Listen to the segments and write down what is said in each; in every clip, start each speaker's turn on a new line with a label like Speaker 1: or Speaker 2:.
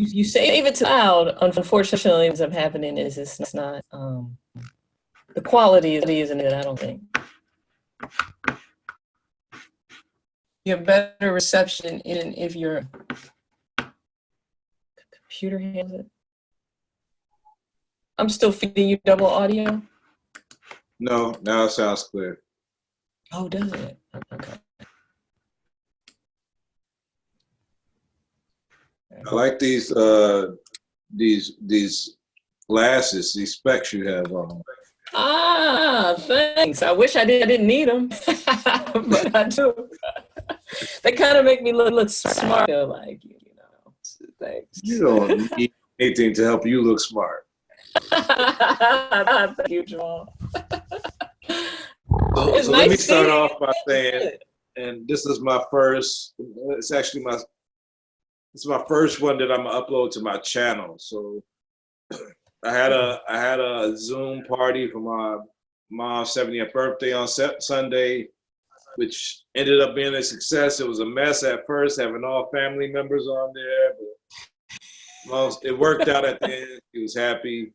Speaker 1: you save it to loud. Unfortunately, what ends up happening is it's not, the quality isn't it, I don't think. You have better reception if your computer handles it. I'm still feeding you double audio.
Speaker 2: No, now it sounds clear.
Speaker 1: Oh, does it? Okay.
Speaker 2: I like these glasses, these specs you have on.
Speaker 1: Ah, thanks. I wish I didn't need them, but I do. They kind of make me look smart. Like, you know. Thanks.
Speaker 2: You don't need anything to help you look smart.
Speaker 1: Thank you, Jamal.
Speaker 2: So let me start off by saying, and this is my first. It's my first one that I'm gonna upload to my channel. So I had a Zoom party for my mom's 70th birthday on Sunday, which ended up being a success. It was a mess at first, having all family members on there, but it worked out at the end. He was happy.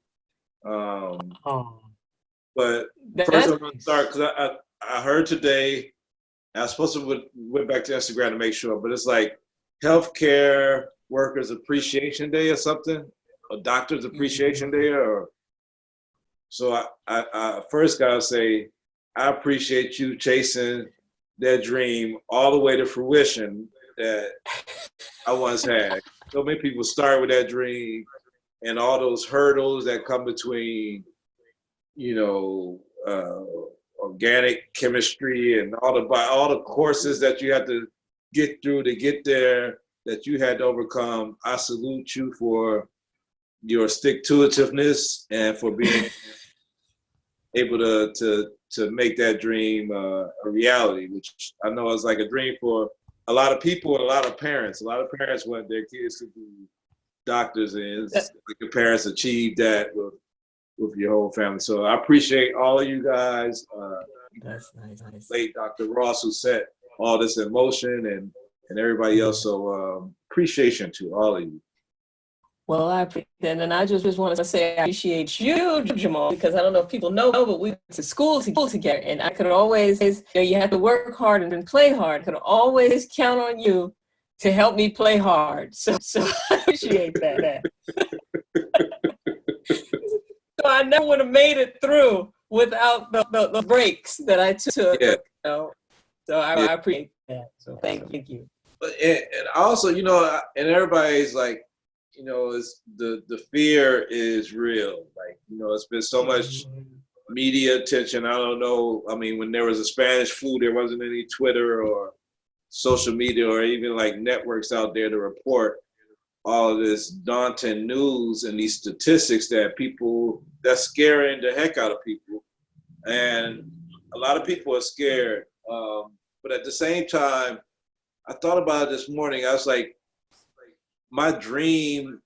Speaker 2: But first I'm gonna start because I heard today. I was supposed to went back to Instagram to make sure, but it's like Healthcare Workers Appreciation Day or something, or Doctors Appreciation Day, or so. I first gotta say I appreciate you chasing that dream all the way to fruition that I once had. So many people start with that dream, and all those hurdles that come between, you know, organic chemistry and all the courses that you have to get through to get there, that you had to overcome. I salute you for your stick-to-itiveness and for being able to make that dream a reality, which I know is like a dream for a lot of people and a lot of parents. A lot of parents want their kids to be doctors, and it's like your parents achieved that with your whole family. So I appreciate all of you guys.
Speaker 1: That's nice.
Speaker 2: Late Dr. Ross, who set all this in motion, and everybody else. So appreciation to all of you.
Speaker 1: Well, I appreciate that, and I just want to say I appreciate you, Jamal, because I don't know if people know, but we went to school together, and I could always, you have to work hard and then play hard. I could always count on you to help me play hard. So I appreciate that. So I never would have made it through without the breaks that I took.
Speaker 2: Yeah.
Speaker 1: You know? So I appreciate that. So thank you.
Speaker 2: And also, you know, and everybody's like, you know, it's the fear is real. Like, you know, it's been so much media attention. I don't know. I mean, when there was a Spanish flu, there wasn't any Twitter or social media or even like networks out there to report all of this daunting news and these statistics that's scaring the heck out of people. And a lot of people are scared. But at the same time, I thought about it this morning. I was like, my dream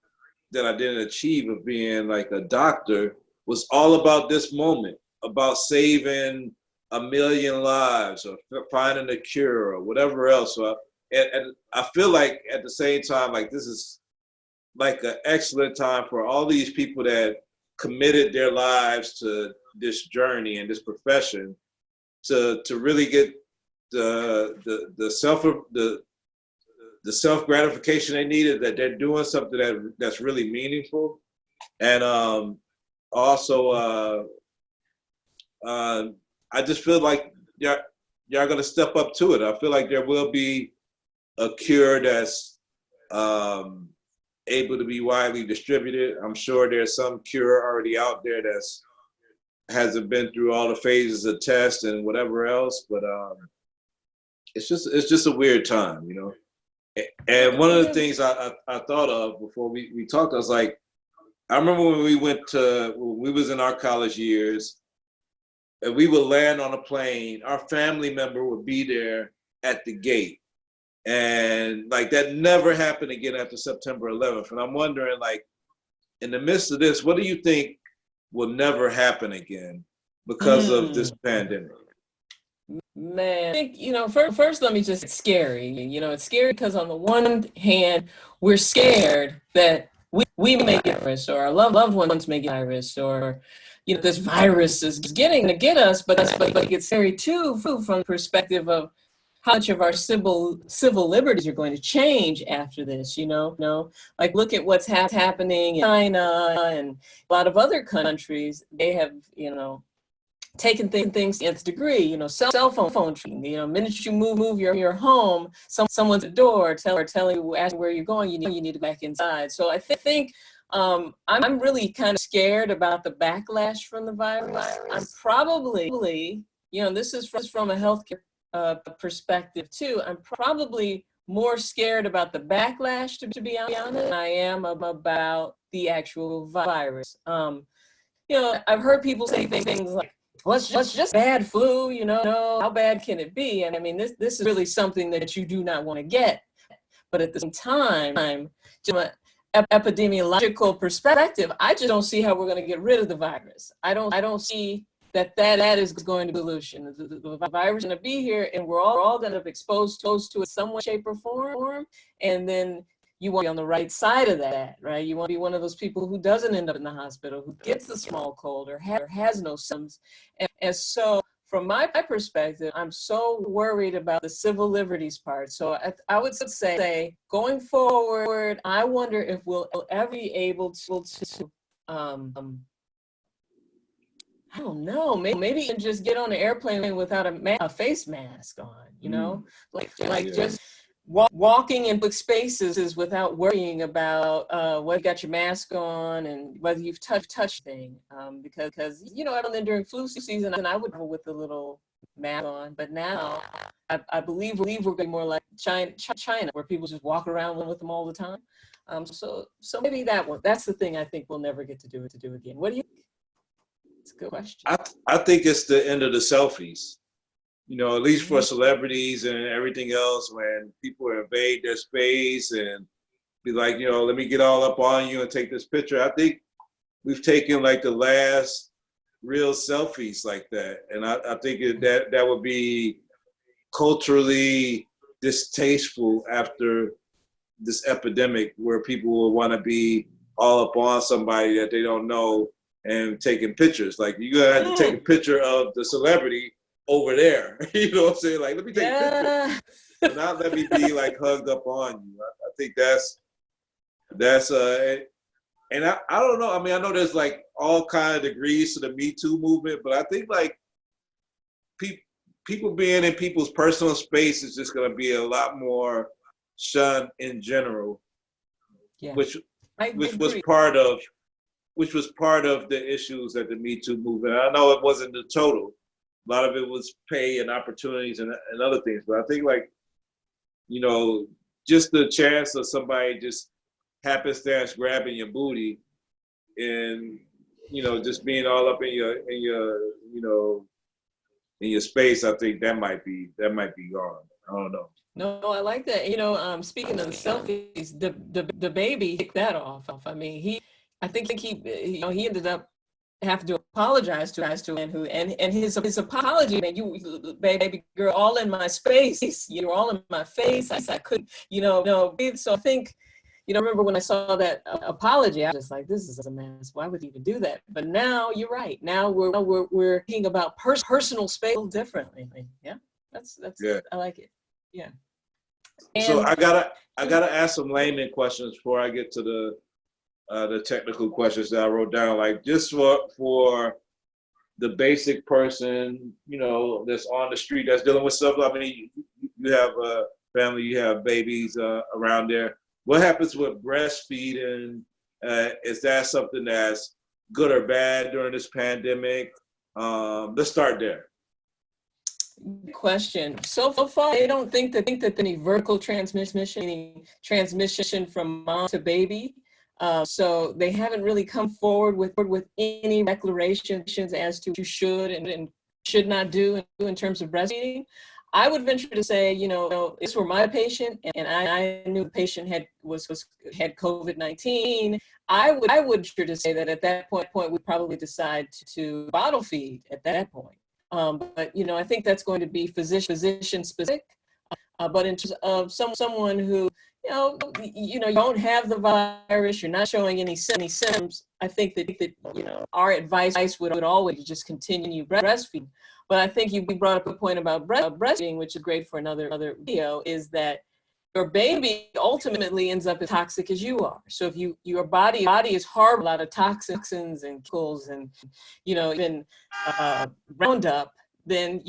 Speaker 2: that I didn't achieve of being like a doctor was all about this moment, about saving 1 million lives or finding a cure or whatever else. So and I feel like at the same time, like this is like an excellent time for all these people that committed their lives to this journey and this profession to really get the self gratification they needed, that they're doing something that's really meaningful. And also I just feel like y'all gonna step up to it. I feel like there will be a cure that's able to be widely distributed. I'm sure there's some cure already out there that's hasn't been through all the phases of tests and whatever else, but it's just a weird time, you know. And one of the things I thought of before we talked, I was like, I remember when we was in our college years, and we would land on a plane, our family member would be there at the gate. And like that never happened again after September 11th. And I'm wondering, like, in the midst of this, what do you think will never happen again because of this pandemic?
Speaker 1: Man, I think, first let me just, it's scary. It's scary because on the one hand, we're scared that we may get virus, or our loved ones may get virus, or, this virus is getting to get us, but it gets scary too from the perspective of how much of our civil liberties are going to change after this, like look at what's happening in China and a lot of other countries. They have, taking things to the nth degree, cell phone treatment, minute you move your home, someone's at the door telling you, asking where you're going, you need to go back inside. So I think I'm really kind of scared about the backlash from the virus. I'm probably, this is from a healthcare perspective too, I'm probably more scared about the backlash, to be honest, than I am about the actual virus. I've heard people say things like, well, it's just bad flu, how bad can it be? And I mean, this is really something that you do not want to get. But at the same time, from an epidemiological perspective, I just don't see how we're going to get rid of the virus. I don't see that is going to be the solution. The virus is going to be here, and we're all going to be exposed to it in some way, shape, or form. And then you want to be on the right side of that, right? You want to be one of those people who doesn't end up in the hospital, who gets the small cold or has no symptoms. And so from my perspective, I'm so worried about the civil liberties part. So I would say going forward, I wonder if we'll ever be able to I don't know, maybe even just get on an airplane without a face mask on, just walking in public spaces without worrying about whether you got your mask on and whether you've touched thing. Because then during flu season, I would go with a little mask on, but now I believe we're going to be more like China, where people just walk around with them all the time. So maybe that's the thing I think we'll never get to do again. What do you think? It's a good question.
Speaker 2: I think it's the end of the selfies. At least for celebrities and everything else, when people invade their space and be like, let me get all up on you and take this picture. I think we've taken like the last real selfies like that. And I think that would be culturally distasteful after this epidemic, where people will want to be all up on somebody that they don't know and taking pictures. Like, you're going to have to take a picture of the celebrity over there, you know what I'm saying? Like, let me take a picture, but not let me be like hugged up on you. I think that's and I don't know. I mean, I know there's like all kind of degrees to the Me Too movement, but I think like people being in people's personal space is just going to be a lot more shunned in general, which was part of the issues at the Me Too movement. I know it wasn't the total. A lot of it was pay and opportunities and other things. But I think like, just the chance of somebody just happenstance grabbing your booty and, just being all up in your space, I think that might be gone. I don't know.
Speaker 1: No, I like that. Speaking of the selfies, the baby kicked that off. I mean, I think he ended up have to apologize to and his apology, man, you baby girl, all in my space, you're all in my face. I couldn't, no. So I think, remember when I saw that apology, I was just like, this is a mess. Why would he even do that? But now you're right. Now we're thinking about personal space differently. Yeah, that's
Speaker 2: yeah.
Speaker 1: I like it. Yeah.
Speaker 2: And so I gotta ask some layman questions before I get to the technical questions that I wrote down, like just for the basic person, that's on the street, that's dealing with stuff. I mean, you have a family, you have babies around there. What happens with breastfeeding? Is that something that's good or bad during this pandemic? Let's start there.
Speaker 1: Good question. So far, they don't think that any vertical transmission from mom to baby. So they haven't really come forward with any declarations as to what you should and should not do in terms of breastfeeding. I would venture to say, if this were my patient and I knew the patient had COVID-19, I would venture to say that at that point we'd probably decide to bottle feed at that point. But I think that's going to be physician specific. But in terms of someone who, you don't have the virus, you're not showing any symptoms, I think that our advice would always just continue breastfeeding. But I think you brought up a point about breastfeeding, which is great for another video, is that your baby ultimately ends up as toxic as you are. So if your body is harboring a lot of toxins and chemicals and even Roundup, then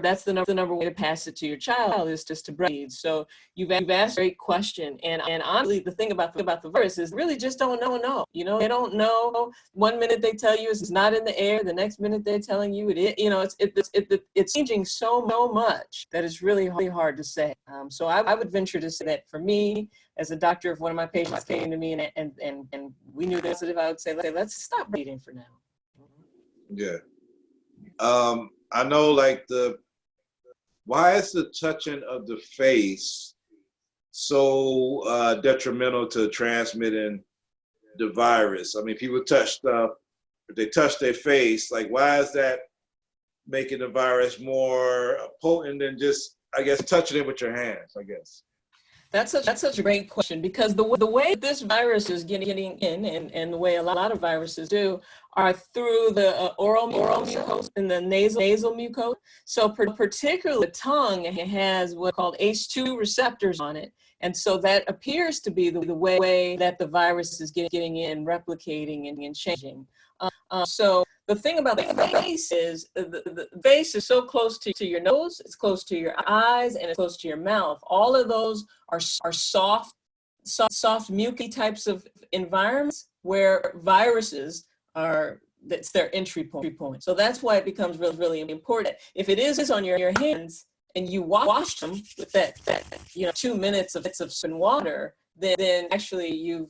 Speaker 1: that's the number one way to pass it to your child, is just to breastfeed. So you've asked a great question, and honestly, the thing about the virus is really just don't know. They don't know. One minute they tell you it's not in the air, the next minute they're telling you it is. It's changing so much that it's really hard to say. So I would venture to say that for me, as a doctor, if one of my patients came to me and we knew this, I would say, let's stop breastfeeding for now.
Speaker 2: Yeah. I know, why is the touching of the face so detrimental to transmitting the virus? I mean, people touch stuff, if they touch their face, why is that making the virus more potent than just, I guess, touching it with your hands, I guess?
Speaker 1: That's such a great question, because the way this virus is getting in, and the way a lot of viruses do, are through the oral mucosa and the nasal mucosa. So particularly the tongue has what's called H2 receptors on it. And so that appears to be the way that the virus is getting in, replicating and changing. So the thing about the face is the face is so close to your nose, it's close to your eyes, and it's close to your mouth. All of those are soft muky types of environments where viruses that's their entry point. So that's why it becomes really important. If it is on your hands and you wash them with that 2 minutes of water, then actually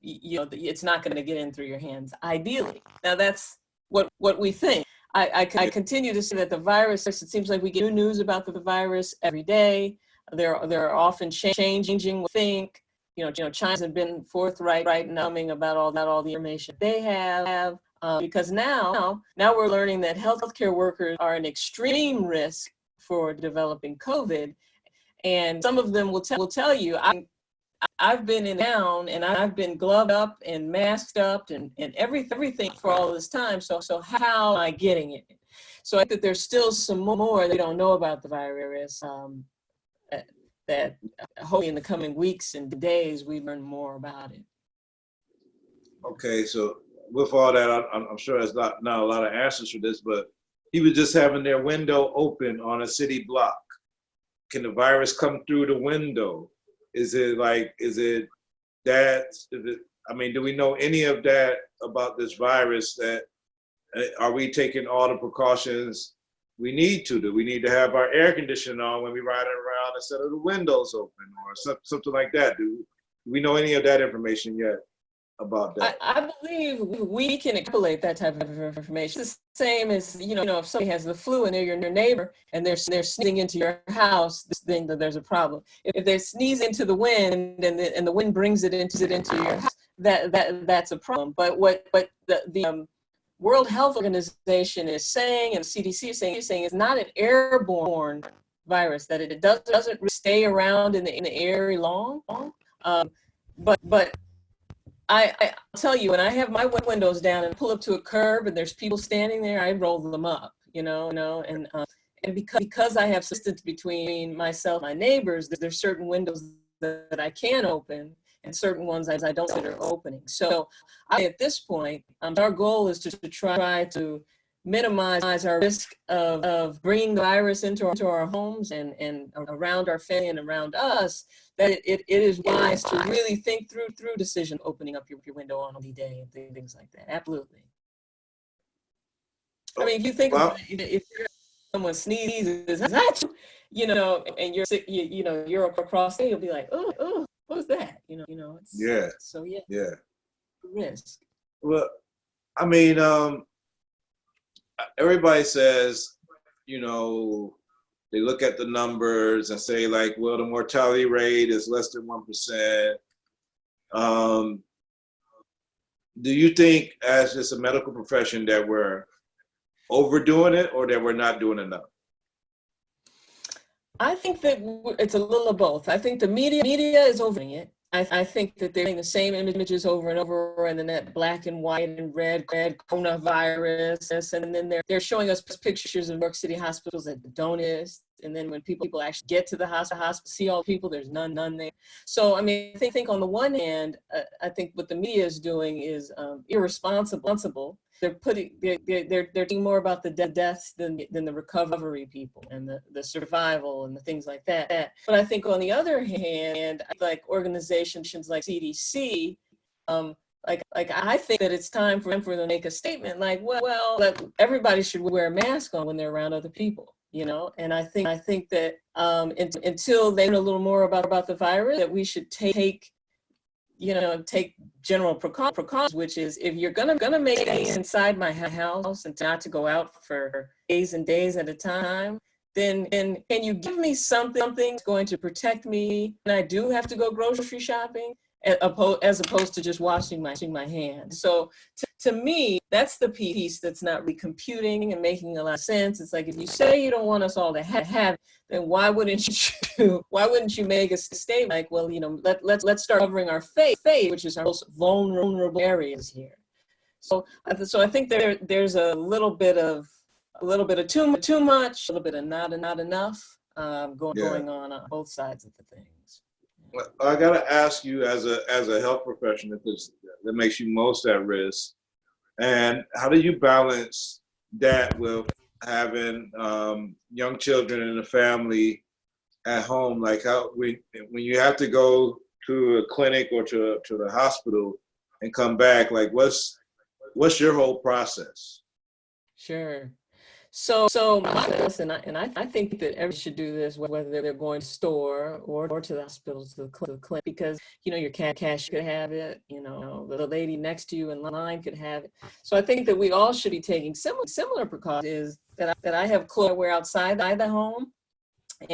Speaker 1: it's not going to get in through your hands, ideally. Now that's what we think. I continue to say that the virus, it seems like we get new news about the virus every day. They're often changing what we think. China's been forthright numbing about all the information they have. Because now we're learning that healthcare workers are an extreme risk for developing COVID. And some of them will tell you, I've been in town and I've been gloved up and masked up and everything for all this time. So how am I getting it? So I think that there's still some more they don't know about the virus, that hopefully in the coming weeks and days we learn more about it.
Speaker 2: Okay, so with all that, I'm sure there's not a lot of answers for this, but he was just having their window open on a city block. Can the virus come through the window? I mean, do we know any of that about this virus? Are we taking all the precautions we need to do? We need to have our air conditioning on when we're riding around instead of the windows open, or something like that. Do we know any of that information yet about that?
Speaker 1: I believe we can extrapolate that type of information. It's the same as, if somebody has the flu and they're your neighbor and they're sneezing into your house, then there's a problem. If they sneeze into the wind and the wind brings it into your house, that's a problem. But what the World Health Organization is saying, and the CDC is saying it's not an airborne virus, that it doesn't stay around in the air long. But I'll tell you, when I have my windows down and pull up to a curb and there's people standing there, I roll them up, and because I have distance between myself and my neighbors, there's certain windows that I can open and certain ones I don't consider opening. So at this point, our goal is to try to minimize our risk of bringing the virus into our homes and around our family and around us, that it is wise to really think through decision opening up your window on the day and things like that. Absolutely. I mean, if you think about it, if someone sneezes, and you're sick, you're across there, you'll be like, oh, what was that?
Speaker 2: Yeah.
Speaker 1: So yeah. Risk.
Speaker 2: Well, I mean, everybody says, they look at the numbers and say well, the mortality rate is less than 1%. Do you think, as just a medical profession, that we're overdoing it or that we're not doing enough?
Speaker 1: I think that it's a little of both. I think the media is overdoing it. I think that they're doing the same images over and over, and then that black and white and red coronavirus, and then they're showing us pictures of New York City hospitals that don't exist. And then when people actually get to the hospital, see all the people, there's none there. So I mean, I think on the one hand, I think what the media is doing is irresponsible. They're thinking more about the deaths than the recovery people and the survival and the things like that. But I think on the other hand, like organizations like CDC, like I think that it's time for them to make a statement like, well, that everybody should wear a mask on when they're around other people. And I think that until they know a little more about the virus, that we should take general precautions, which is if you're gonna make it inside my house and not to go out for days and days at a time, then can you give me something that's going to protect me when I do have to go grocery shopping, as opposed to just washing my hands. So to me, that's the piece that's not really computing and making a lot of sense. It's like, if you say you don't want us all to have, then why wouldn't you make a statement like, well, let's start covering our face, which is our most vulnerable areas here. So I think there's a little bit of too much, a little bit of not enough going on both sides of the things.
Speaker 2: Well, I gotta ask you, as a health professional, that makes you most at risk, and how do you balance that with having young children in the family at home? Like when you have to go to a clinic or to the hospital and come back, like what's your whole process?
Speaker 1: Sure. So my process, and I think that everyone should do this, whether they're going to the store or to the hospital, to the clinic, because your cash could have it, the lady next to you in line could have it. So I think that we all should be taking similar precautions. Is that I have clothes I wear outside the home,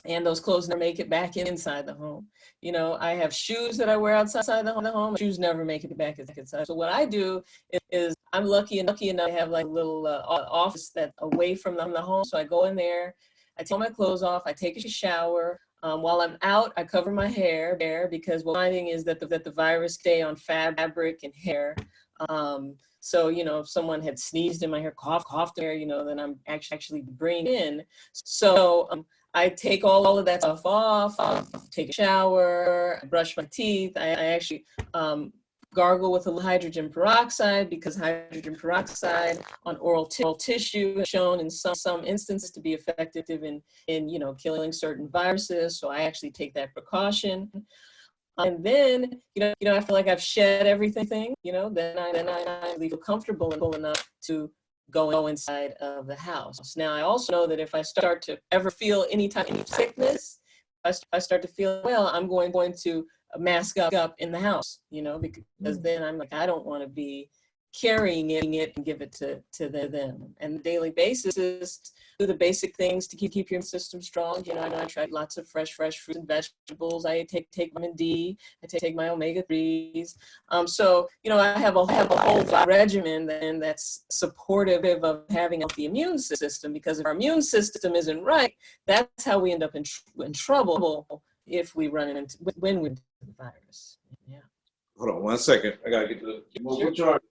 Speaker 1: and those clothes never make it back inside the home. I have shoes that I wear outside the home. Shoes never make it back inside. So what I do is I'm lucky enough to have like a little office that's away from the home. So I go in there, I take my clothes off, I take a shower. While I'm out, I cover my hair because what I'm finding is that the virus stay on fabric and hair. So, if someone had sneezed in my hair, coughed in my hair, then I'm actually bringing in. So I take all of that stuff off, take a shower, I brush my teeth. I actually gargle with a little hydrogen peroxide, because hydrogen peroxide on oral tissue is shown in some instances to be effective in killing certain viruses. So I actually take that precaution. And then, after like I've shed everything, then I feel comfortable enough to go inside of the house. Now, I also know that if I start to ever feel any type of sickness, I start to feel, well, I'm going to mask up in the house, because then I'm like, I don't want to be carrying it and give it to them. And the daily basis is do the basic things to keep your system strong. I try lots of fresh fruits and vegetables. I take vitamin D. I take my omega-3s. So I have a whole regimen that's supportive of having the immune system, because if our immune system isn't right, that's how we end up in trouble if we run into when we into the virus. Yeah.
Speaker 2: Hold on 1 second. I gotta get the mobile charger.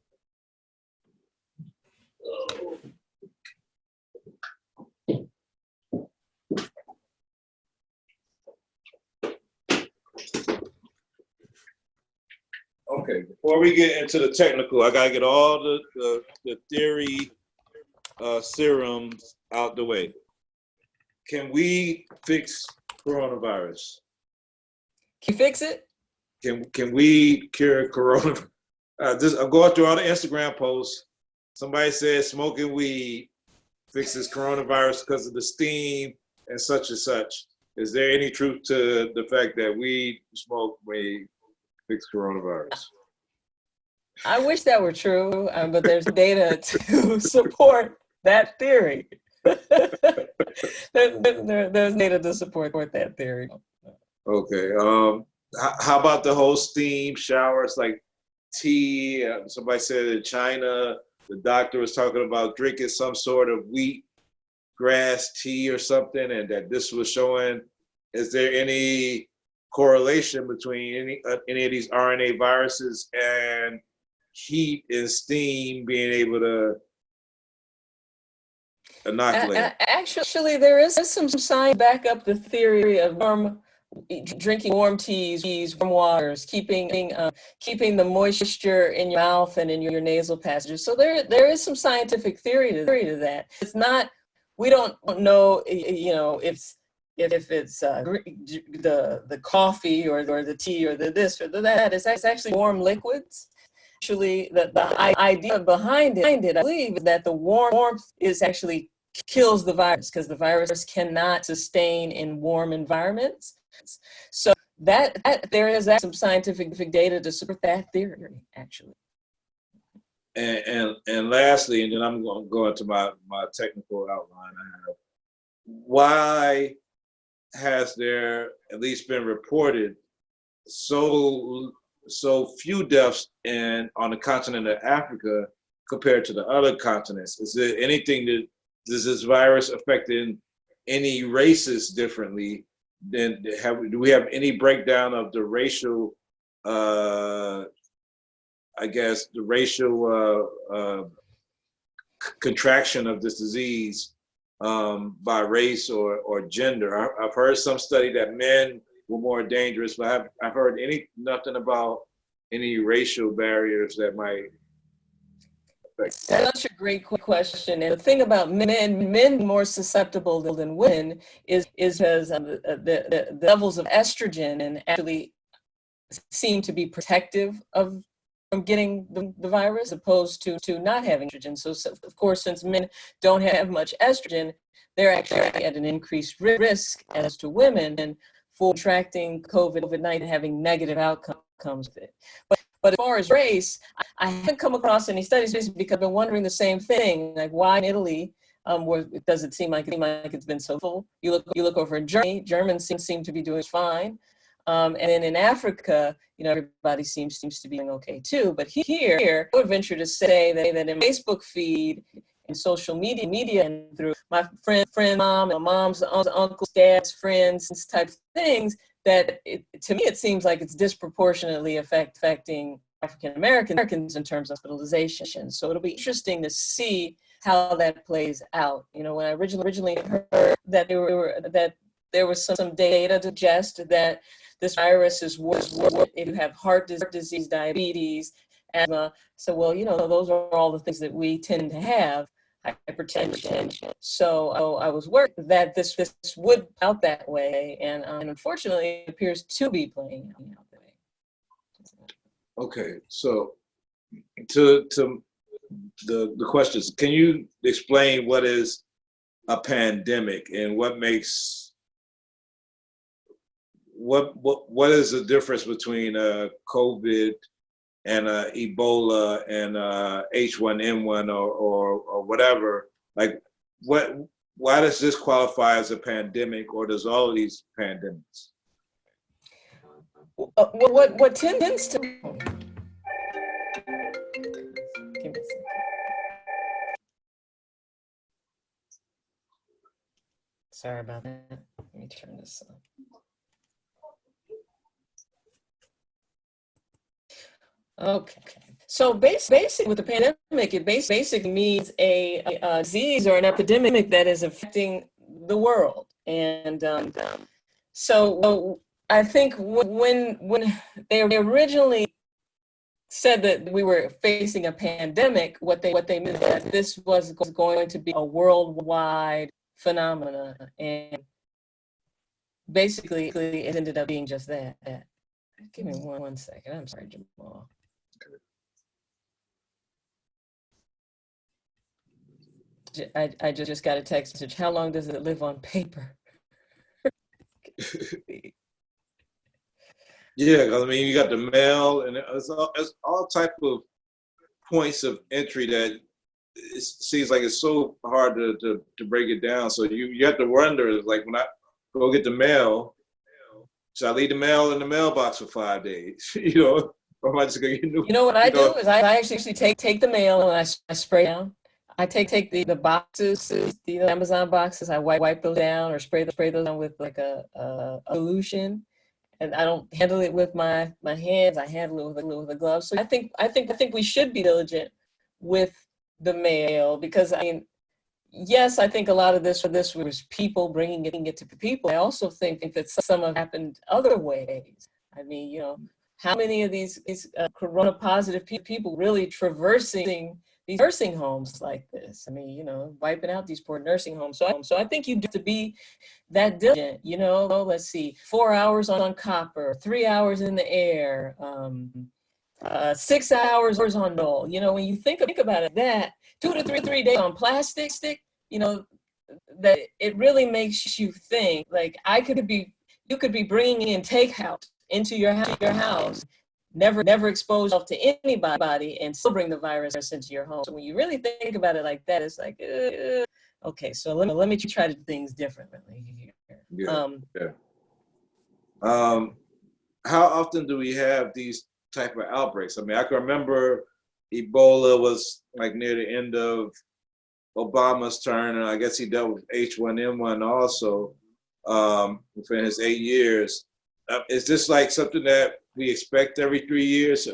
Speaker 2: Okay, before we get into the technical, I gotta get all the theory serums out the way. Can we fix coronavirus?
Speaker 1: Can you fix it?
Speaker 2: Can we cure corona? I'm going through all the Instagram posts. Somebody said smoking weed fixes coronavirus because of the steam and such and such. Is there any truth to the fact that weed, smoke weed, fix coronavirus?
Speaker 1: I wish that were true, but there's data to support that theory. There's data to support that theory.
Speaker 2: Okay. How about the whole steam showers, like tea? Somebody said in China the doctor was talking about drinking some sort of wheat grass tea or something, and that this was showing. Is there any correlation between any of these RNA viruses and heat and steam being able to inoculate?
Speaker 1: Actually, there is some science back up the theory of drinking warm teas, warm waters, keeping the moisture in your mouth and in your nasal passages. So there is some scientific theory to that. It's not. We don't know, if it's the coffee or the tea or the this or the that. It's actually warm liquids. Actually, the idea behind it, I believe, is that the warmth is actually kills the virus, because the virus cannot sustain in warm environments. So that there is some scientific data to support that theory, actually.
Speaker 2: And lastly, and then I'm going to go into my technical outline I have. Why has there at least been reported so few deaths on the continent of Africa compared to the other continents? Is there anything does this virus affecting any races differently? Then do we have any breakdown of the racial, contraction of this disease by race or gender? I've heard some study that men were more dangerous, but I've heard nothing about any racial barriers that might affect.
Speaker 1: That's such a great question. And the thing about men more susceptible than women is because the levels of estrogen and actually seem to be protective from getting the virus, opposed to not having estrogen. So of course, since men don't have much estrogen, they're actually at an increased risk as to women for contracting COVID-19 and having negative outcomes with it. But as far as race, I haven't come across any studies because I've been wondering the same thing, like why in Italy where does it seem like it's been so full? You look over in Germany, Germans seem to be doing fine. And then in Africa, everybody seems to be doing okay too. But here, I would venture to say that in my Facebook feed and social media and through my friend mom and mom's uncles, dads, friends, type of things, that to me it seems like it's disproportionately affecting African Americans in terms of hospitalization. So it'll be interesting to see how that plays out. When I originally heard that there was some data to suggest that this virus is worse if you have heart disease, diabetes, asthma. So, those are all the things that we tend to have, hypertension. So I was worried that this would play out that way, and unfortunately, it appears to be playing out that way.
Speaker 2: Okay, so to the questions, can you explain what is a pandemic and what is the difference between COVID and Ebola and H1N1 or whatever? Like, why does this qualify as a pandemic, or does all of these pandemics?
Speaker 1: What tends to... Give me a second. Sorry about that. Let me turn this on. Okay, so basically with the pandemic, it basically means a disease or an epidemic that is affecting the world. And so I think when they originally said that we were facing a pandemic, what they meant that this was going to be a worldwide phenomena, and basically it ended up being just that. Give me one second. I'm sorry, Jamal. I just got a text message. How long does it live on paper?
Speaker 2: Yeah, I mean, you got the mail, and it's all type of points of entry that it seems like it's so hard to break it down. So you have to wonder, like, when I go get the mail, should I leave the mail in the mailbox for 5 days? Or am I just gonna get new?
Speaker 1: You know what I do is I actually take the mail and I spray down. I take the boxes, the Amazon boxes. I wipe those down or spray those down with like a solution, and I don't handle it with my hands. I handle it with a glove. So I think we should be diligent with the mail, because I mean, yes, I think a lot of this was people bringing it to people. I also think that some have happened other ways. I mean, how many of these corona positive people really traversing these nursing homes like this? I mean, wiping out these poor nursing homes. So I think you have to be that diligent. Let's see, 4 hours on copper, 3 hours in the air, 6 hours on null. When you think about it, that 2 to 3 days on plastic, that it really makes you think, like, you could be bringing in takeout into your house, never expose yourself to anybody, and still bring the virus into your home. So when you really think about it like that, it's like, okay, so let me try to do things differently here.
Speaker 2: Yeah. How often do we have these type of outbreaks? I mean, I can remember Ebola was like near the end of Obama's term, and I guess he dealt with H1N1 also within his 8 years. Is this like something that we expect every 3 years?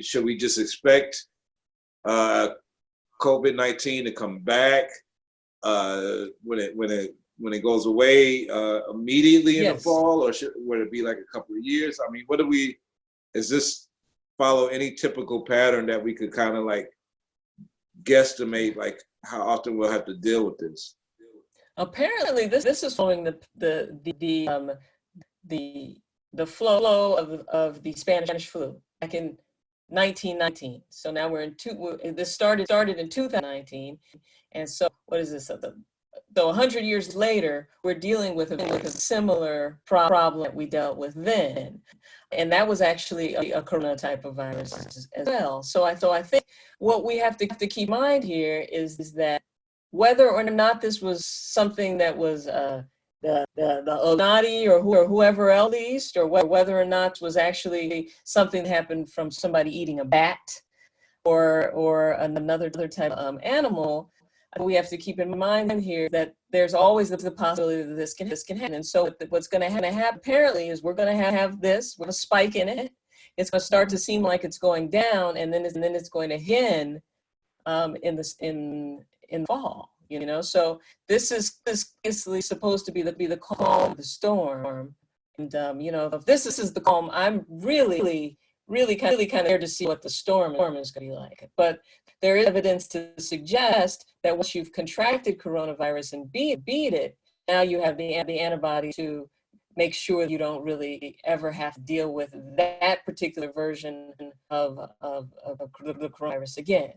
Speaker 2: Should we just expect COVID-19 to come back when it goes away immediately in the fall, or would it be like a couple of years? I mean, is this follow any typical pattern that we could kind of like guesstimate, like how often we'll have to deal with this?
Speaker 1: Apparently, this is following the flow of the Spanish flu back in 1919. So now this started in 2019, and so what is this? So 100 years later, we're dealing with a similar problem that we dealt with then, and that was actually a corona type of virus as well. So I think what we have to keep in mind here is that whether or not this was something that was the Illuminati or whoever else, or whether or not it was actually something that happened from somebody eating a bat or another type of animal, we have to keep in mind here that there's always the possibility that this can happen. And so what's going to happen apparently is we're going to have this with a spike in it. It's going to start to seem like it's going down, and then it's going to end in fall. So this is basically supposed to be the calm of the storm. And if this is the calm, I'm really kind of there to see what the storm is going to be like. But there is evidence to suggest that once you've contracted coronavirus and beat it, now you have the antibody to make sure you don't really ever have to deal with that particular version of the coronavirus again.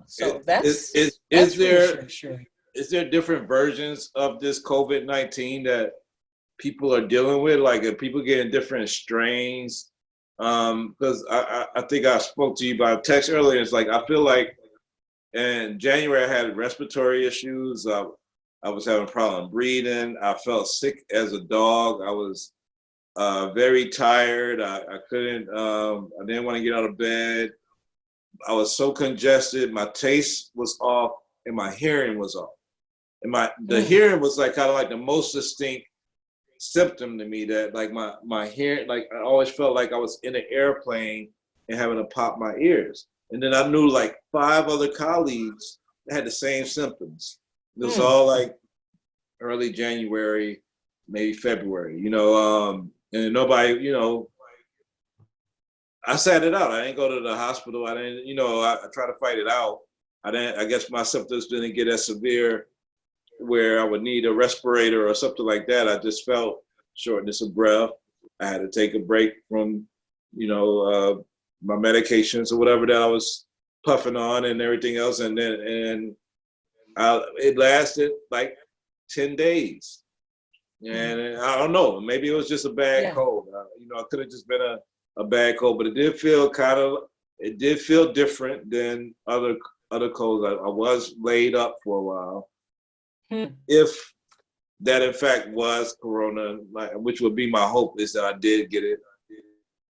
Speaker 1: So that's reassuring.
Speaker 2: Is there different versions of this COVID-19 that people are dealing with? Like, are people getting different strains? Because I think I spoke to you by text earlier. It's like, I feel like in January I had respiratory issues. I was having a problem breathing. I felt sick as a dog. I was very tired. I couldn't, I didn't want to get out of bed. I was so congested. My taste was off and my hearing was off. And the hearing was like kind of like the most distinct symptom to me, that like my hearing, like I always felt like I was in an airplane and having to pop my ears. And then I knew like 5 other colleagues that had the same symptoms. It was all like early January, maybe February, and nobody, I sat it out. I didn't go to the hospital. I didn't, I tried to fight it out. I guess my symptoms didn't get as severe where I would need a respirator or something like that. I just felt shortness of breath. I had to take a break from, my medications or whatever that I was puffing on and everything else. And then it lasted like 10 days. And I don't know, maybe it was just a bad cold. It could have just been a bad cold, but it did feel different than other colds. I was laid up for a while. If that in fact was corona, which would be my hope, is that I did get it.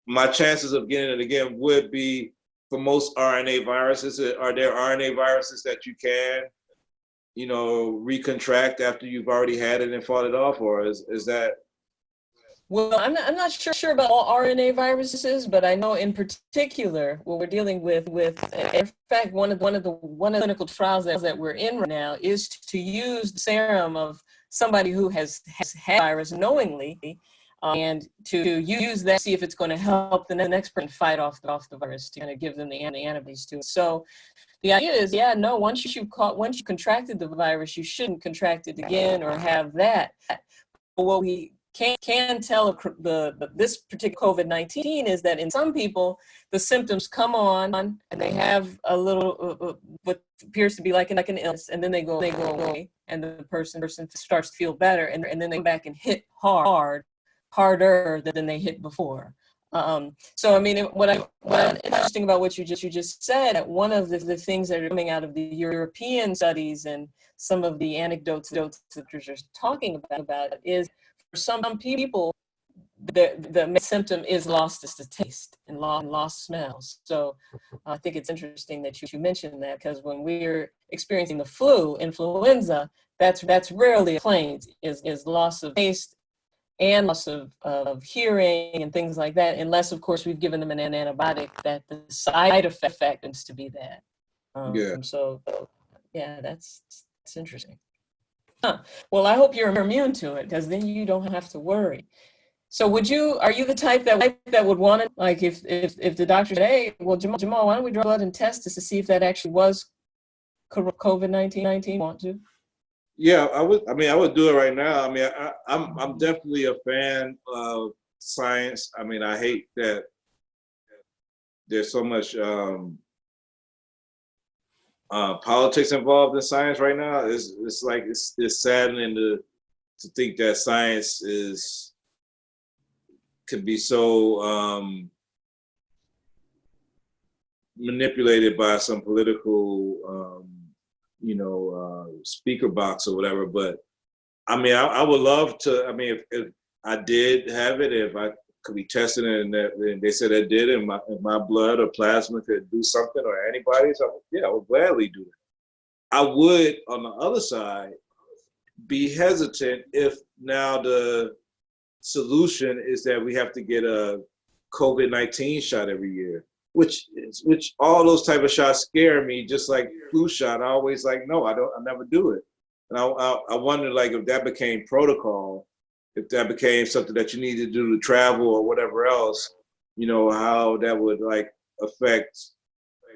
Speaker 2: my chances of getting it again would be for most RNA viruses. Are there RNA viruses that you can, recontract after you've already had it and fought it off, or is that?
Speaker 1: Well, I'm not sure about all RNA viruses, but I know in particular what we're dealing with, in fact, one of the clinical trials that we're in right now is to use the serum of somebody who has had virus knowingly, and to use that, see if it's going to help the next person fight off the virus, to kind of give them the antibodies to it. So the idea is, no, once you contracted the virus, you shouldn't contract it again or have that. But what we can tell this particular COVID-19 is that in some people, the symptoms come on and they have a little, what appears to be like an illness, and then they go away, and the person starts to feel better, and then they come back and hit harder than they hit before. So I mean, what interesting about what you just said, that one of the things that are coming out of the European studies and some of the anecdotes that you're talking about is, for some people, the symptom is lost to taste and lost smells. So I think it's interesting that you mentioned that, because when we're experiencing the influenza, that's rarely a complaint, is loss of taste and loss of hearing and things like that, unless, of course, we've given them an antibiotic that the side effect happens to be that. So yeah, that's interesting. Well, I hope you're immune to it, because then you don't have to worry. So are you the type that would want it? Like if the doctor said, hey, well, Jamal, why don't we draw blood and test this to see if that actually was COVID-19? Want to?
Speaker 2: Yeah, I would. I mean, I would do it right now. I mean, I'm definitely a fan of science. I mean, I hate that there's so much politics involved in science right now. It's like it's saddening to think that science could be so manipulated by some political speaker box or whatever. But I mean, I would love to. I mean, if I did have it, if I could be tested and they said I did, and my blood or plasma could do something, or antibodies, I would gladly do it. I would, on the other side, be hesitant if now the solution is that we have to get a COVID-19 shot every year, which all those type of shots scare me, just like flu shot. I always like, no, I never do it. And I wonder, like, if that became protocol, if that became something that you need to do to travel or whatever else, how that would like affect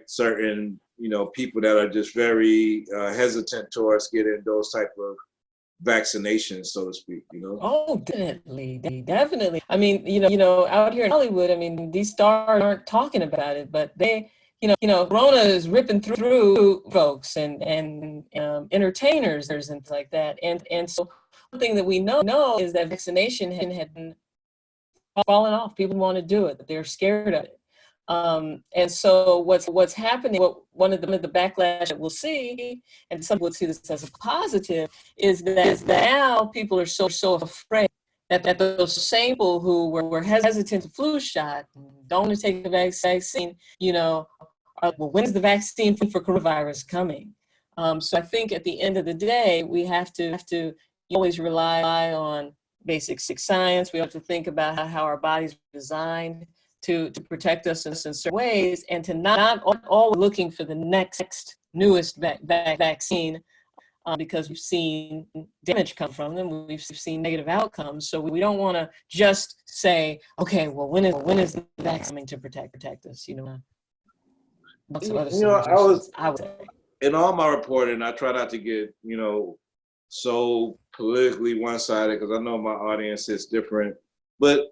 Speaker 2: certain, people that are just very hesitant towards getting those type of vaccinations, so to speak,
Speaker 1: Oh, definitely. I mean, out here in Hollywood, I mean, these stars aren't talking about it, but they, Corona is ripping through folks and entertainers and things like that. And so one thing that we know is that vaccination had been falling off. People want to do it, but they're scared of it. And so what's happening, one of the backlash that we'll see, and some would see this as a positive, is that now people are so afraid that those same people who were hesitant to flu shot, don't want to take the vaccine, well, when's the vaccine for coronavirus coming? So I think at the end of the day, we have to always rely on basic science. We have to think about how our bodies are designed to protect us in certain ways, and to not all looking for the next newest vaccine, because we've seen damage come from them. We've seen negative outcomes. So we don't want to just say, okay, well, when is the vaccine coming to protect us? Lots of other solutions, I would say.
Speaker 2: In all my reporting, I try not to get, so politically one-sided, because I know my audience is different. But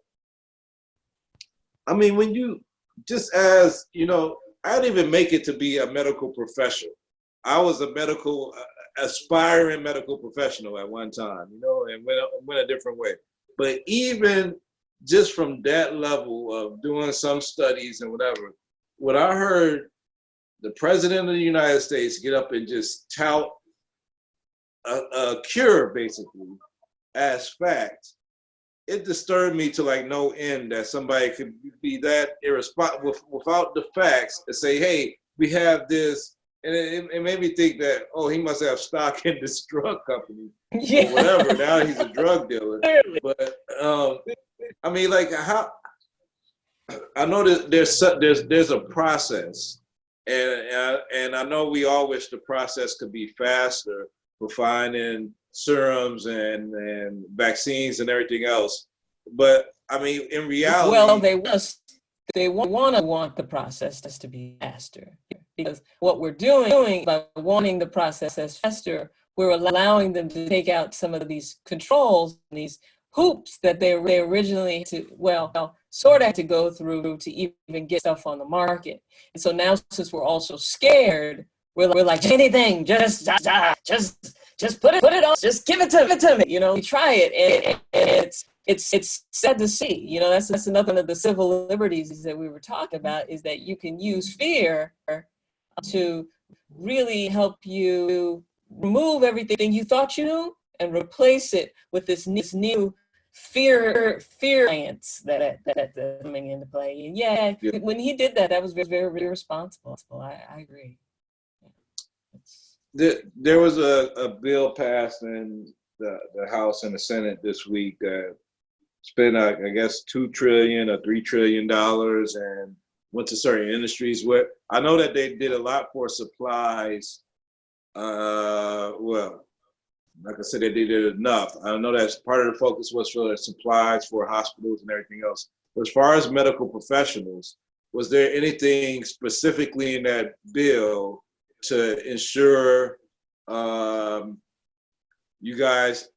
Speaker 2: I mean, when you just as, I didn't even make it to be a medical professional. I was a aspiring medical professional at one time, and went a different way. But even just from that level of doing some studies and whatever, when I heard the president of the United States get up and just tout a cure, basically, as fact, it disturbed me to like no end that somebody could be that irresponsible without the facts and say, hey, we have this. And it made me think that, oh, he must have stock in this drug company or whatever. Now he's a drug dealer. But I mean, like, how, I know that there's a process, and I know we all wish the process could be faster for finding serums and vaccines and everything else. But I mean, in reality,
Speaker 1: well, they want the process to be faster, because what we're doing by wanting the process faster, we're allowing them to take out some of these controls and these hoops that they originally sort of had to go through to even get stuff on the market. And so now, since we're also scared, we're like, anything, just put it on, just give it to me. You know, we try it, and it's sad to see. You know, that's another one of the civil liberties that we were talking about, is that you can use fear to really help you remove everything you thought you knew and replace it with this new fear science that coming into play. And yeah, when he did that, that was very, very irresponsible. I agree.
Speaker 2: There was a bill passed in the House and the Senate this week that spent, I guess, $2 trillion or $3 trillion and went to certain industries. Where I know that they did a lot for supplies. Well, like I said, they did enough. I know that part of the focus was for supplies for hospitals and everything else. But as far as medical professionals, was there anything specifically in that bill to ensure you guys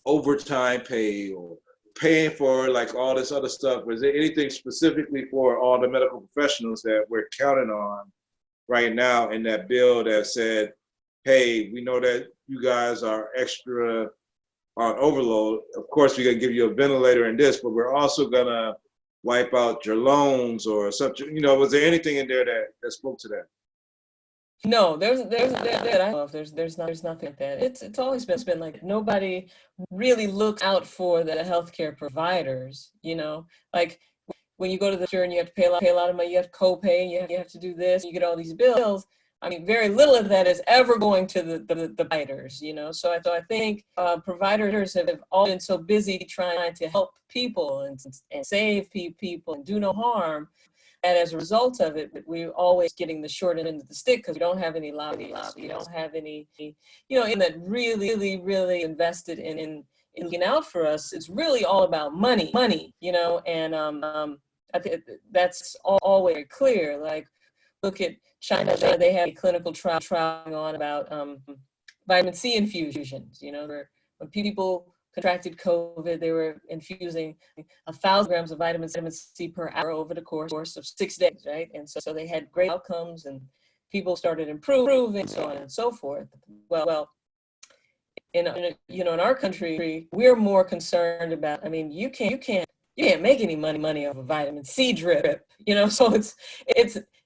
Speaker 2: overtime pay or paying for like all this other stuff? Was there anything specifically for all the medical professionals that we're counting on right now in that bill that said, hey, we know that you guys are extra on overload. Of course, we're gonna give you a ventilator and this, but we're also gonna wipe out your loans or something. You know, was there anything in there that spoke to that?
Speaker 1: No, there's I know of. There's nothing like that. It's always been like nobody really looks out for the healthcare providers. You know, like when you go to the store and you have to pay a lot of money, you have to co-pay, and you have to do this, you get all these bills. I mean, very little of that is ever going to the providers, you know. So I think providers have all been so busy trying to help people and save people and do no harm. And as a result of it, we're always getting the short end of the stick because we don't have any lobbyists. We don't have any, you know, in that really invested in looking out for us. It's really all about money, you know. And I think that's always very clear. Like, look at China. They had a clinical trial on about vitamin C infusions. You know, when people contracted COVID, they were infusing 1,000 grams of vitamin C per hour over the course of 6 days, right? And so they had great outcomes, and people started improving, so on and so forth. Well, in our country, we're more concerned about. I mean, you can't make any money off a vitamin C drip, you know. So it's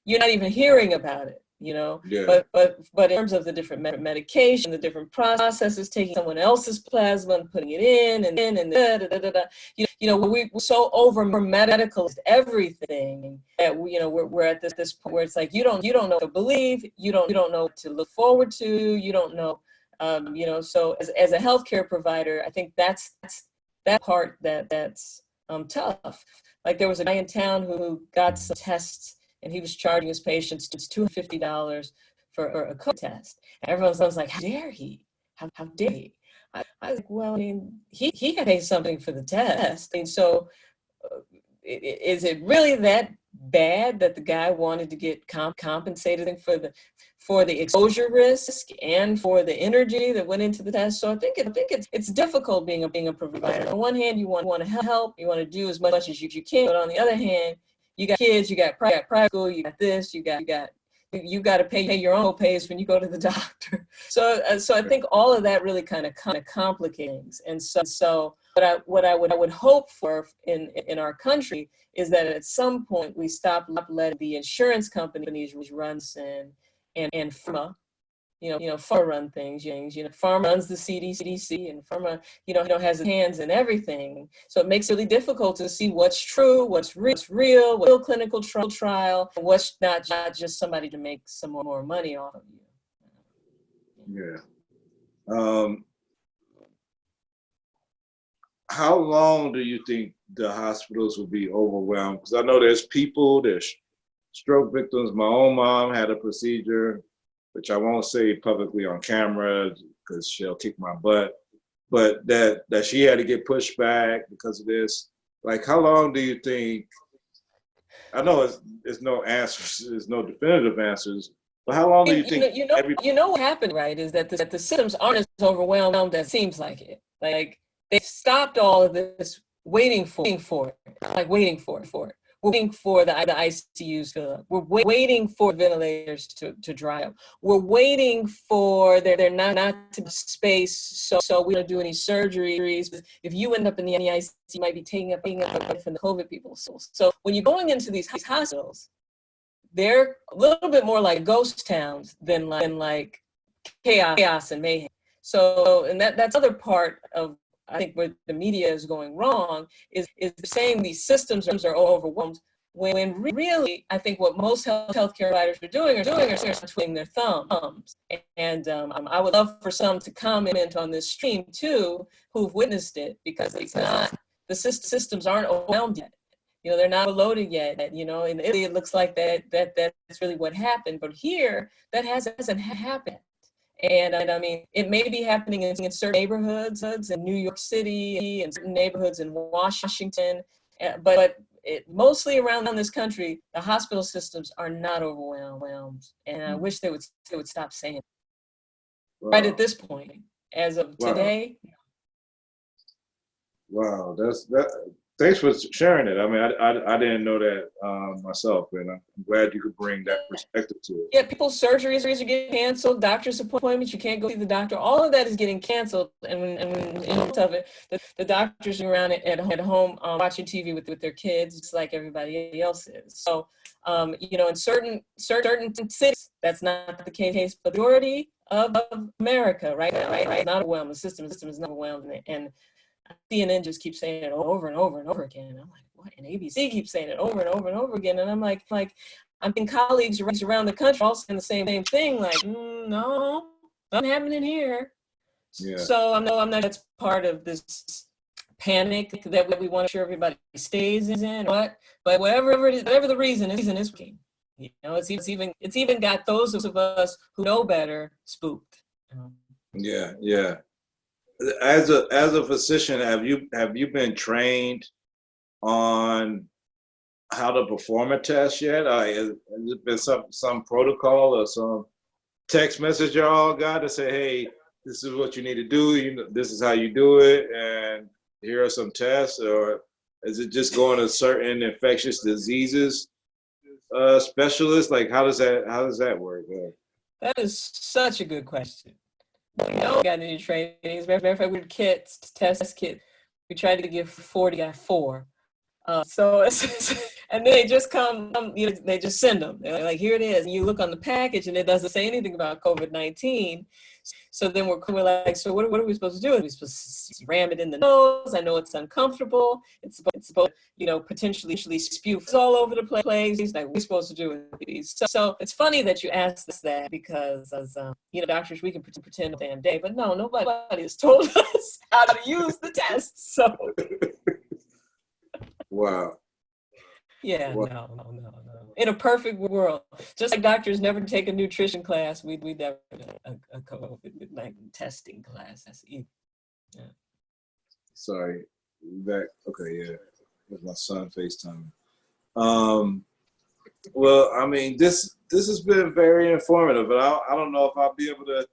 Speaker 1: you're not even hearing about it. You know,
Speaker 2: yeah.
Speaker 1: but in terms of the different medication, the different processes, taking someone else's plasma and putting it in and you know, we're so over medicalized everything that we're at this point where it's like you don't know what to believe, you don't know what to look forward to, you don't know, you know. So as a healthcare provider, I think that's that part that's tough. Like there was a guy in town who got some tests, and he was charging his patients $250 for a COVID test. And everyone was like, how dare he? How dare he? I was like, well, I mean, he had to pay something for the test. And so is it really that bad that the guy wanted to get compensated for the exposure risk and for the energy that went into the test? So I think it's difficult being a provider. On one hand, you want to help, you want to do as much as you can, but on the other hand, you got kids, you got private school, you got this, you got to pay your own pays when you go to the doctor. So I think all of that really kind of complicates things. And so what I would hope for in our country is that at some point we stop letting the insurance companies run and pharma pharma run things. Pharma runs the CDC, and pharma, has its hands in everything. So it makes it really difficult to see what's true, what's real, what's real clinical trial, and what's not just somebody to make some more money off of
Speaker 2: Yeah.
Speaker 1: you.
Speaker 2: How long do you think the hospitals will be overwhelmed? Because I know there's stroke victims. My own mom had a procedure, which I won't say publicly on camera because she'll kick my butt, but that she had to get pushed back because of this. Like, how long do you think? I know it's no answers, there's no definitive answers, but how long do you think?
Speaker 1: What happened, right, is that the systems aren't as overwhelmed as it seems like it. Like, they've stopped all of this waiting for it. We're waiting for the ICUs to fill up. We're waiting for ventilators to dry up. We're waiting for there not to be space so we don't do any surgeries. If you end up in the ICU, you might be taking up from the COVID people. So when you're going into these hospitals, they're a little bit more like ghost towns than like chaos and mayhem. So, and that's other part of, I think, where the media is going wrong is saying these systems are overwhelmed, when really, I think what most healthcare providers are doing are twiddling their thumbs. And I would love for some to comment on this stream too, who've witnessed it, because it's not, the systems aren't overwhelmed yet. They're not loaded yet. In Italy, it looks like that's really what happened, but here that hasn't happened. And I mean, it may be happening in certain neighborhoods in New York City and certain neighborhoods in Washington, but mostly around this country, the hospital systems are not overwhelmed. And I wish they would stop saying it. Wow. Right at this point, as of today.
Speaker 2: Wow, thanks for sharing it. I mean, I didn't know that myself, and I'm glad you could bring that perspective to it.
Speaker 1: Yeah, people's surgeries are getting canceled, doctor's appointments, you can't go see the doctor. All of that is getting canceled, and most of it, the doctors are around at home watching TV with their kids, just like everybody else is. So, in certain cities, that's not the case. Majority of America right now, right, not overwhelmed. The system is not overwhelmed, and CNN just keeps saying it over and over and over again. And I'm like, what? And ABC keeps saying it over and over and over again. And I'm like, I'm in colleagues around the country all saying the same thing. Like, no, nothing happening here. Yeah. So I know that's part of this panic that we want to sure everybody stays in. But whatever the reason is working. It's even got those of us who know better spooked.
Speaker 2: Yeah. As a physician, have you been trained on how to perform a test yet? Has there been some protocol or some text message y'all got to say, hey, this is what you need to do, this is how you do it, and here are some tests? Or is it just going to certain infectious diseases specialists? Like, how does that work?
Speaker 1: That is such a good question. We don't got any trainings. As a matter of fact, we had kits, test kits. We tried to give 40, got 4. And then they just come, they just send them. They're like, here it is. And you look on the package and it doesn't say anything about COVID-19. So then we're like, so what are we supposed to do? Are we supposed to ram it in the nose? I know it's uncomfortable. It's supposed to, potentially spew all over the place. Like, what are we supposed to do with these? So it's funny that you asked us that, because as doctors, we can pretend the damn day, but no, nobody has told us how to use the tests. So.
Speaker 2: Wow.
Speaker 1: Yeah, wow. No. In a perfect world, just like doctors never take a nutrition class, we never a COVID-19 testing class. That's easy. Yeah.
Speaker 2: Sorry. Okay, yeah. That's my son FaceTiming. Well, I mean, this has been very informative, but I don't know if I'll be able to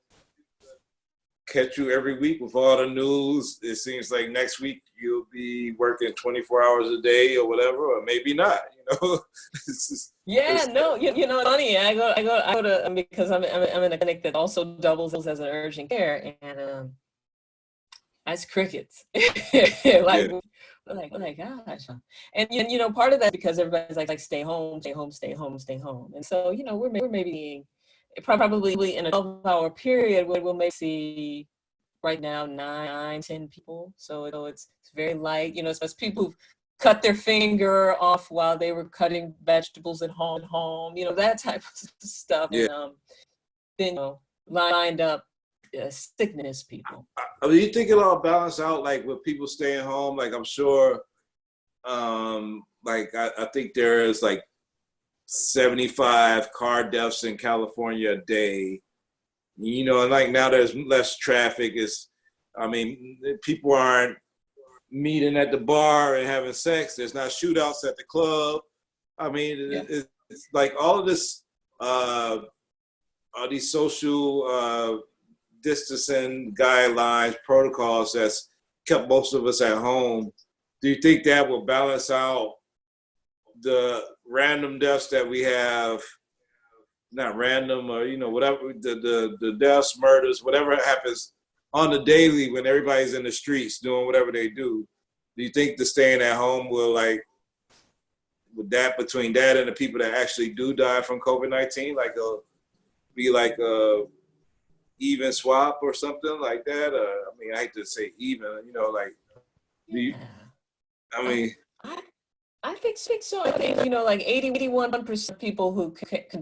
Speaker 2: catch you every week with all the news. It seems like next week you'll be working 24 hours a day or whatever, or maybe not. It's
Speaker 1: funny. I go to because I'm in a clinic that also doubles as an urgent care, and that's crickets. We're like, oh my gosh. And part of that because everybody's like stay home. And so we're maybe probably in a 12-hour period, we'll maybe see right now 9, 10 people. So it's very light. You know, it's people who've cut their finger off while they were cutting vegetables at home. You know, that type of stuff.
Speaker 2: Yeah.
Speaker 1: And then, you know, lined up sickness people.
Speaker 2: I mean, you think it'll all balance out, like with people staying home? Like I'm sure, like I think there is like 75 car deaths in California a day. You know, and like now there's less traffic. I mean, people aren't meeting at the bar and having sex. There's not shootouts at the club. I mean,
Speaker 1: Yeah.
Speaker 2: it's like all of this, all these social distancing guidelines, protocols that's kept most of us at home. Do you think that will balance out the random deaths that we have? Not random, or you know, whatever the deaths, murders, whatever happens on the daily when everybody's in the streets doing whatever they do. Do you think the staying at home will, like, with that, between that and the people that actually do die from COVID-19, like be like a even swap or something like that? I mean, I hate to say even, you know, like, do you, I mean,
Speaker 1: I think so. I think, you know, like 81% of people who contract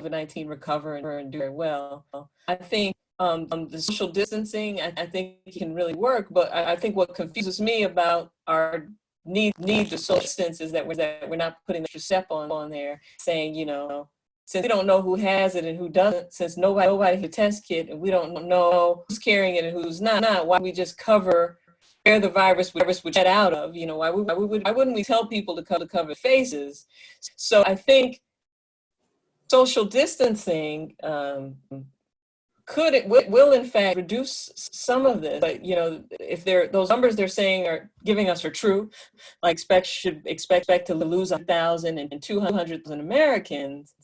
Speaker 1: COVID-19 recover and do very well. I think the social distancing, I think can really work, but I think what confuses me about our need to social distance is that we're not putting the extra step on there, saying, you know, since we don't know who has it and who doesn't, since nobody has a test kit and we don't know who's carrying it and who's not, why we just cover where the virus would get out of? You know, why wouldn't we tell people to cover faces? So I think social distancing will in fact reduce some of this. But you know, if those numbers they're saying are giving us are true, like should expect to lose 1,000 and 200,000 Americans.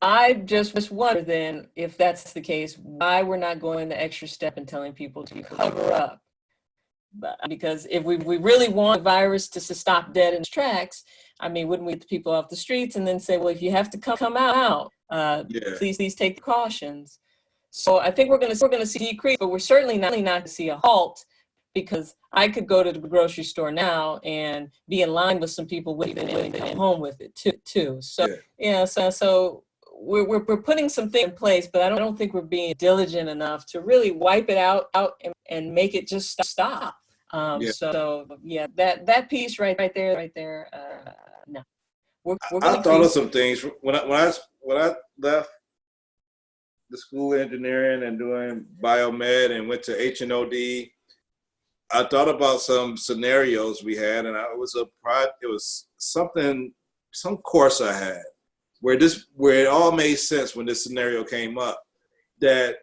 Speaker 1: I just wonder then, if that's the case, why we're not going the extra step and telling people to cover up. Because if we really want the virus to stop dead in its tracks, I mean, wouldn't we get the people off the streets and then say, well, if you have to come out, please take the precautions. So I think we're going to see a decrease, but we're certainly not going to see a halt, because I could go to the grocery store now and be in line with some people waiting at home with it too. So so we're putting some things in place, but I don't think we're being diligent enough to really wipe it out and make it just stop. So yeah, that piece right there. No,
Speaker 2: I thought of some things when I left the school of engineering and doing biomed and went to H&OD. I thought about some scenarios we had, and it was some course I had where it all made sense when this scenario came up, that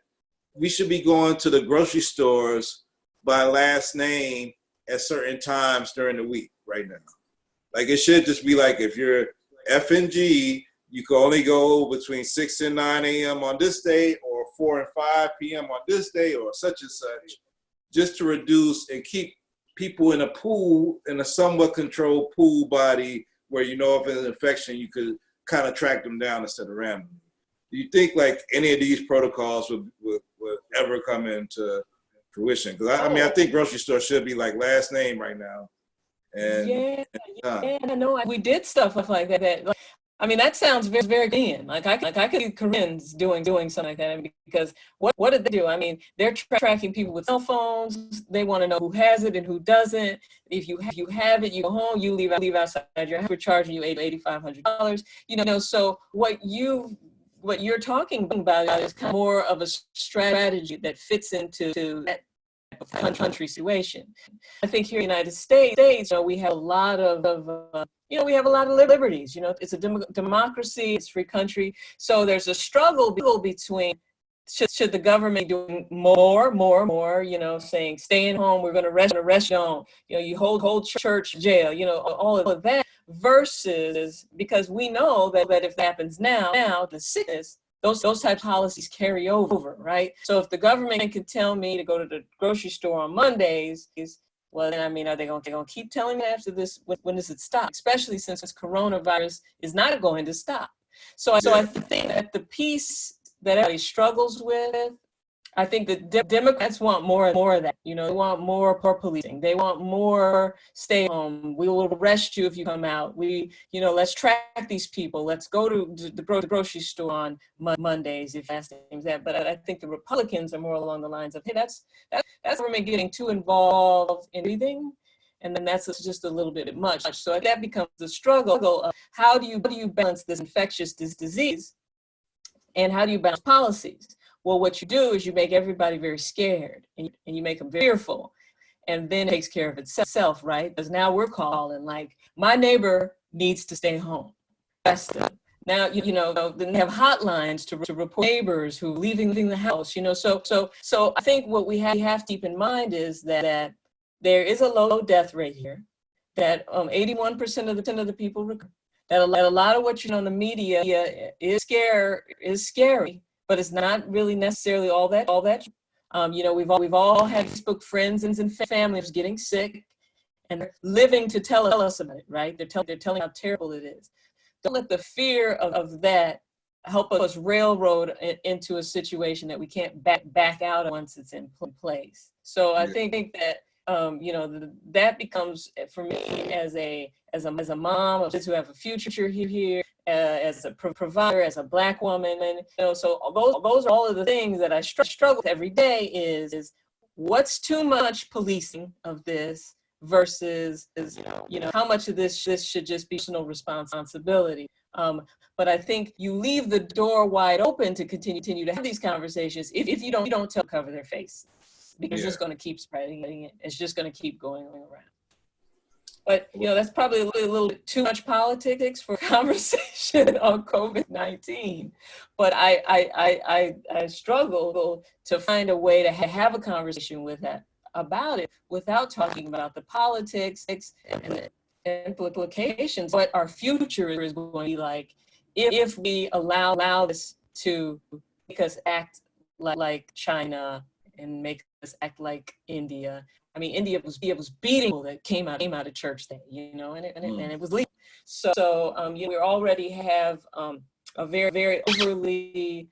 Speaker 2: we should be going to the grocery stores by last name at certain times during the week right now. Like, it should just be like, if you're F and G, you can only go between 6 and 9 a.m. on this day, or 4 and 5 p.m. on this day, or such and such, just to reduce and keep people in a somewhat controlled pool body where, you know, if it's an infection, you could kind of track them down instead of randomly. Do you think like any of these protocols would ever come into fruition? Because I mean, I think grocery store should be like last name right now. And
Speaker 1: no, we did stuff like that. Like, I mean, that sounds very, very Korean. Like I could see Koreans doing something like that, because what did they do? I mean, they're tracking people with cell phones. They want to know who has it and who doesn't. If you have it, you go home. You leave outside your house. We're charging you $8,500. You know, so what you're talking about is kind of more of a strategy that fits into that country situation. I think here in the United States, you know, we have a lot of liberties. You know, it's a democracy, it's a free country. So there's a struggle between should the government be doing more, you know, saying stay at home, we're going to arrest you, you know, you hold church jail, you know, all of that, versus, because we know that if that happens now, the sickness, those type of policies carry over, right? So if the government can tell me to go to the grocery store on Mondays, well, then, I mean, are they going to keep telling me after this? When does it stop? Especially since this coronavirus is not going to stop. So I think that the piece that everybody struggles with, I think the Democrats want more of that. You know, they want more policing. They want more stay home. We will arrest you if you come out. Let's track these people. Let's go to the grocery store on Mondays if that's things that. But I think the Republicans are more along the lines of, hey, that's government getting too involved in everything, and then that's just a little bit much. So that becomes the struggle of how do you balance this infectious disease, and how do you balance policies? Well, what you do is you make everybody very scared, and you make them fearful, and then it takes care of itself, right? Because now we're calling like, my neighbor needs to stay home. Now, then they have hotlines to report neighbors who are leaving the house, So I think what we have to keep in mind is that there is a low death rate here, that 81% of the people recover, that a lot of what on the media is scary, but it's not really necessarily all that. We've all had Facebook friends and families getting sick, and they're living to tell us about it, right? They're telling how terrible it is. Don't let the fear of that help us railroad into a situation that we can't back out of once it's in place. So I think that that becomes, for me, as a mom of kids who have a future here, as a provider, as a Black woman, and so those are all of the things that I struggle with every day. Is what's too much policing of this versus how much of this should just be personal responsibility. But I think you leave the door wide open to continue to have these conversations if you don't cover their face. Because it's just going to keep spreading it. It's just going to keep going around. But, that's probably a little bit too much politics for conversation on COVID-19. But I struggle to find a way to have a conversation about it without talking about the politics and the implications, what our future is going to be like if we allow this to make us act like China and make us act like India. I mean, India was beating people that came out of church there, and it was legal. So we already have a very, very overly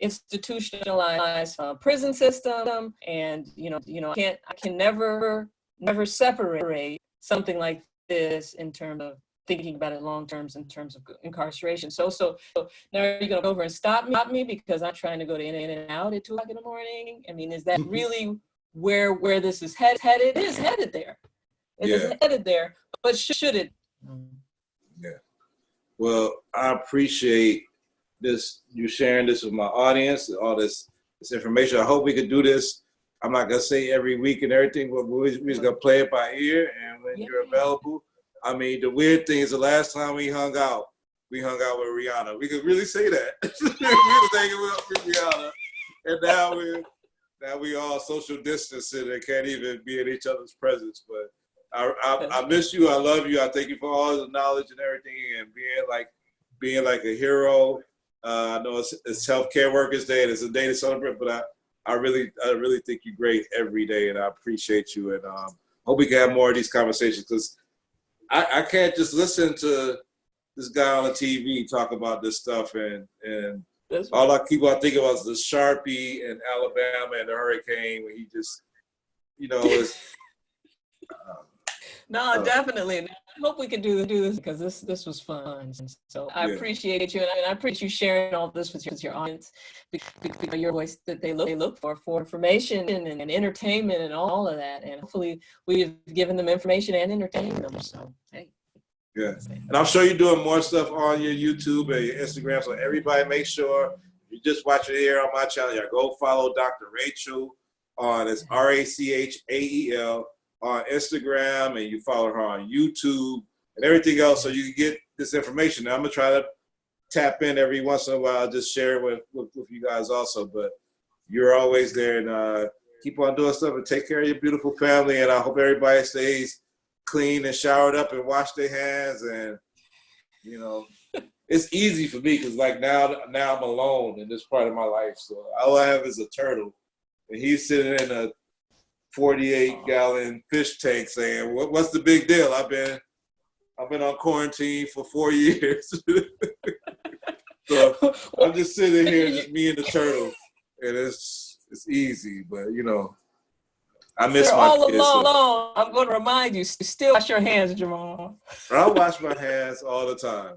Speaker 1: institutionalized prison system, and I can never separate something like this in terms of thinking about it long terms in terms of incarceration. So now are you going to go over and stop me because I'm trying to go to in and out at 2 o'clock in the morning? I mean, is that really where this is headed? It is headed there. It is headed there, but should it?
Speaker 2: Yeah. Well, I appreciate this, you sharing this with my audience, all this information. I hope we could do this. I'm not going to say every week and everything, but we're just going to play it by ear, and when you're available. I mean, the weird thing is the last time we hung out with Rihanna. We could really say that. We were hanging out with Rihanna, and now we all social distancing and can't even be in each other's presence. But I miss you. I love you. I thank you for all the knowledge and everything, and being like a hero. I know it's Healthcare Workers Day, and it's a day to celebrate. But I really think you're great every day, and I appreciate you. And hope we can have more of these conversations, because I can't just listen to this guy on the TV talk about this stuff, and all I keep on thinking about is the Sharpie in Alabama and the hurricane when he just, is.
Speaker 1: No, definitely. And I hope we can do this because this was fun. So I appreciate you, and I appreciate you sharing all this with your audience, because your voice that they look for information and entertainment and all of that. And hopefully we've given them information and entertained them. So hey.
Speaker 2: Yeah, and I'm sure you're doing more stuff on your YouTube and your Instagram. So everybody, make sure you just watch it here on my channel. Yeah, go follow Dr. Rachael on it's Rachael on Instagram, and you follow her on YouTube and everything else, so you can get this information. Now, I'm gonna try to tap in every once in a while, just share it with you guys also. But you're always there, and keep on doing stuff and take care of your beautiful family. And I hope everybody stays clean and showered up and wash their hands. And it's easy for me because like now I'm alone in this part of my life, so all I have is a turtle, and he's sitting in a 48-gallon fish tank saying, "What's the big deal? I've been on quarantine for 4 years." I'm just sitting here, just me and the turtle, and it's easy, but you know, I miss
Speaker 1: They're
Speaker 2: my
Speaker 1: all
Speaker 2: kids.
Speaker 1: alone. I'm going to remind you, still wash your hands, Jamal.
Speaker 2: I wash my hands all the time.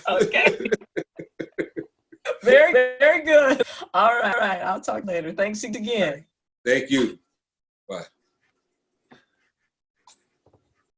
Speaker 1: Okay. Very, very good. All right. I'll talk later. Thanks again.
Speaker 2: Thank you. Bye.